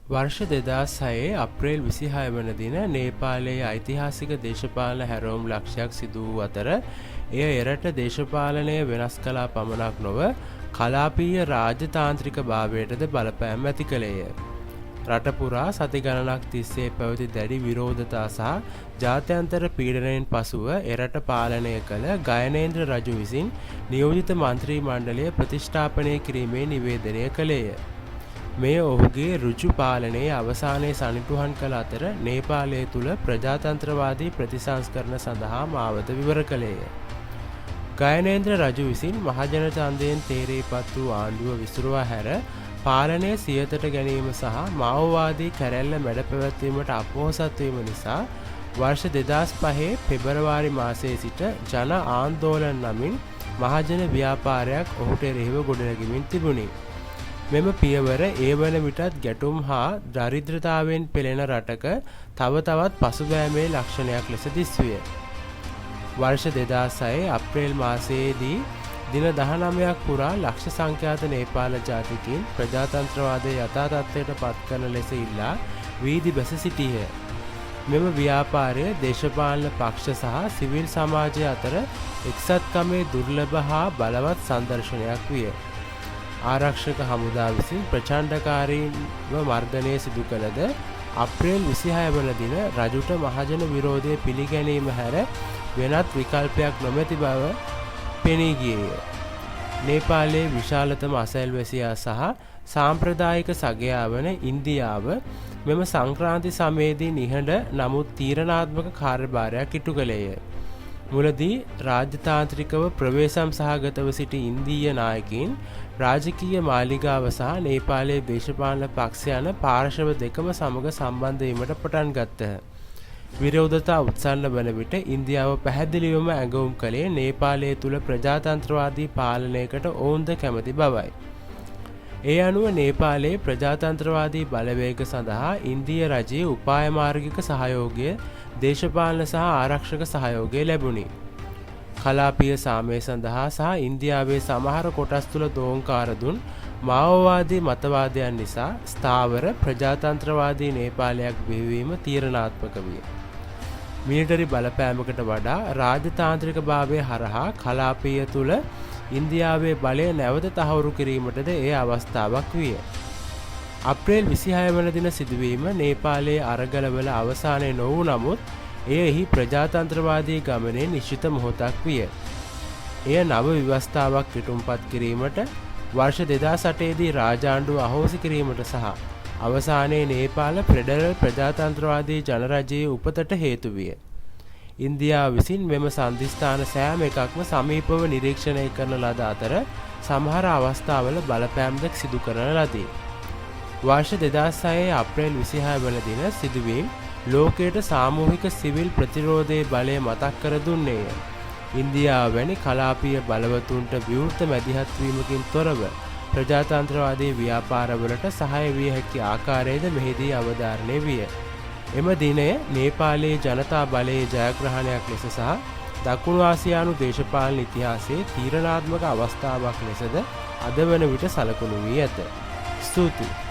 වර්ෂ 2006 අප්‍රේල් 26 වන දින නේපාලයේ ඓතිහාසික දේශපාලන හැරවුම් ලක්ෂයක් සිදු වූ අතර එය එරට දේශපාලනය වෙනස් කළා පමණක් නොව කලාපීය රාජතාන්ත්‍රික භාවයටද බලපෑම් ඇති කළේය. රට පුරා සති ගණනක් තිස්සේ පැවති දැඩි විරෝධතා සහ ජාත්‍යන්තර පීඩනයෙන් පසුව එරට පාලනය කළ ගයනේන්ද්‍ර රජු විසින් නියෝජිත මන්ත්‍රී මණ්ඩලය ප්‍රතිෂ්ඨාපනය කිරීමේ නිවේදනය කළේය. මේ ඔහුගේ ඍජු පාලනයේ අවසානයේ සනිටුහන් කළ අතර නේපාලය තුළ ප්‍රජාතන්ත්‍රවාදී ප්‍රතිසංස්කරණ සඳහා මාවත විවර කළේය. ගයනේන්ද්‍ර රජු විසින් මහජන ඡන්දයෙන් තේරේපත් වූ ආණ්ඩුව විසුරුවා හැර පාලනය සියතට ගැනීම සහ මාओවාදී කැරැල්ල මැඩ පැවැත්වීමට අපොහොසත් වීම නිසා වර්ෂ 2005 පෙබරවාරි මාසයේ සිට ජන ආන්දෝලන නමින් මහජන ව්‍යාපාරයක් ඔහුට එරෙහිව ගොඩනැගෙමින් තිබුණි. මෙම පියවර ඒ වන විටත් ගැටුම් හා දරිද්‍රතාවෙන් පෙළෙන රටක තව තවත් පසුබෑමේ ලක්ෂණයක් ලෙස දිස්විය. වර්ෂ 2006 අප්‍රේල් මාසයේදී දින 19ක් පුරා ලක්ෂ සංඛ්‍යාත නේපාල ජාතිකයින් ප්‍රජාතන්ත්‍රවාදයේ යථා තත්ත්වයට පත් කරන ලෙස ඉල්ලා වීදි බැස සිටියහ. මෙම ව්‍යාපාරය දේශපාලන පක්ෂ සහ සිවිල් සමාජය අතර එක්සත්කමේ දුර්ලභ හා බලවත් සංදර්ශනයක් විය. ආරක්ෂක හමුදා විසින් ප්‍රචණ්ඩකාරීව මර්ධනය සිදු කළද අප්‍රේල් 26 වන දින රජුට මහජන විරෝධය පිළිගැනීම හැර වෙනත් විකල්පයක් නොමැති බව පෙනී ගියේය. නේපාලයේ විශාලතම අසල්වැසියා සහ සාම්ප්‍රදායික සගයා වන ඉන්දියාව මෙම සංක්‍රාන්ති සමයේදී නිහඬ නමුත් තීරණාත්මක කාර්යභාරයක් ඉටු කළේය. මුලදී රාජතාන්ත්‍රිකව ප්‍රවේශම් සහගතව සිටි ඉන්දීය නායකයින් රාජකීය මාලිගාව සහ නේපාලයේ දේශපාලන පක්ෂ යන පාර්ශව දෙකම සමග සම්බන්ධ වීමට පටන් ගත්තහ. විරෝධතා උත්සන්න වන විට ඉන්දියාව පැහැදිලිවම ඇඟවුම් කළේ නේපාලය තුළ ප්‍රජාතන්ත්‍රවාදී පාලනයකට ඔවුන්ද කැමති බවයි. ඒ අනුව නේපාලයේ ප්‍රජාතන්ත්‍රවාදී බලවේග සඳහා ඉන්දීය රජයේ උපාය මාර්ගික සහයෝගය, දේශපාලන සහ ආරක්ෂක සහයෝගය ලැබුණි. කලාපීය සාමය සඳහා සහ ඉන්දියාවේ සමහර කොටස් තුළ දෝංකාර දුන් මාओවාදී මතවාදයන් නිසා ස්ථාවර ප්‍රජාතන්ත්‍රවාදී නේපාලයක් බිහිවීම තීරණාත්මක විය. මිලිටරි බලපෑමකට වඩා රාජතාන්ත්‍රික භාවය හරහා කලාපීය තුළ ඉන්දියාවේ බලය නැවත තහවුරු කිරීමටද එය අවස්ථාවක් විය. අප්‍රේල් 26 වන දින සිදුවීම නේපාලයේ අරගලවල අවසානයේ නොවූ නමුත් එහි ප්‍රජාතන්ත්‍රවාදී ගමනේ නිශ්චිත මොහොතක් විය. එය නව ව්‍යවස්ථාවක් පිටුම්පත් කිරීමට, වර්ෂ 2008 දී රාජාණ්ඩුව අහෝසි කිරීමට සහ අවසානයේ නේපාල ෆෙඩරල් ප්‍රජාතන්ත්‍රවාදී ජනරජයේ උපතට හේතු විය. ඉන්දියාව විසින් මෙම සන්ධිස්ථාන සෑම එකක්ම සමීපව නිරීක්ෂණය කරන ලද අතර සමහර අවස්ථාවල බලපෑම්ද සිදු කරන ලදී. වර්ෂ 2006 අප්‍රේල් 26 වන දින සිදුවීම් ලෝකයට සාමූහික සිවිල් ප්‍රතිරෝධයේ බලය මතක් කර දුන්නේය. ඉන්දියාව වැනි කලාපීය බලවතුන්ට විවෘත මැදිහත් වීමකින් තොරව ප්‍රජාතන්ත්‍රවාදී ව්‍යාපාරවලට සහාය විය හැකි ආකාරයද මෙහිදී අවධාරණය විය. එම දිනය නේපාලයේ ජනතා බලයේ ජයග්‍රහණයක් ලෙස සහ දකුණු ආසියානු දේශපාලන ඉතිහාසයේ තීරණාත්මක අවස්ථාවක් ලෙසද අද වන විට සලකුණු වී ඇත. ස්තුතියි.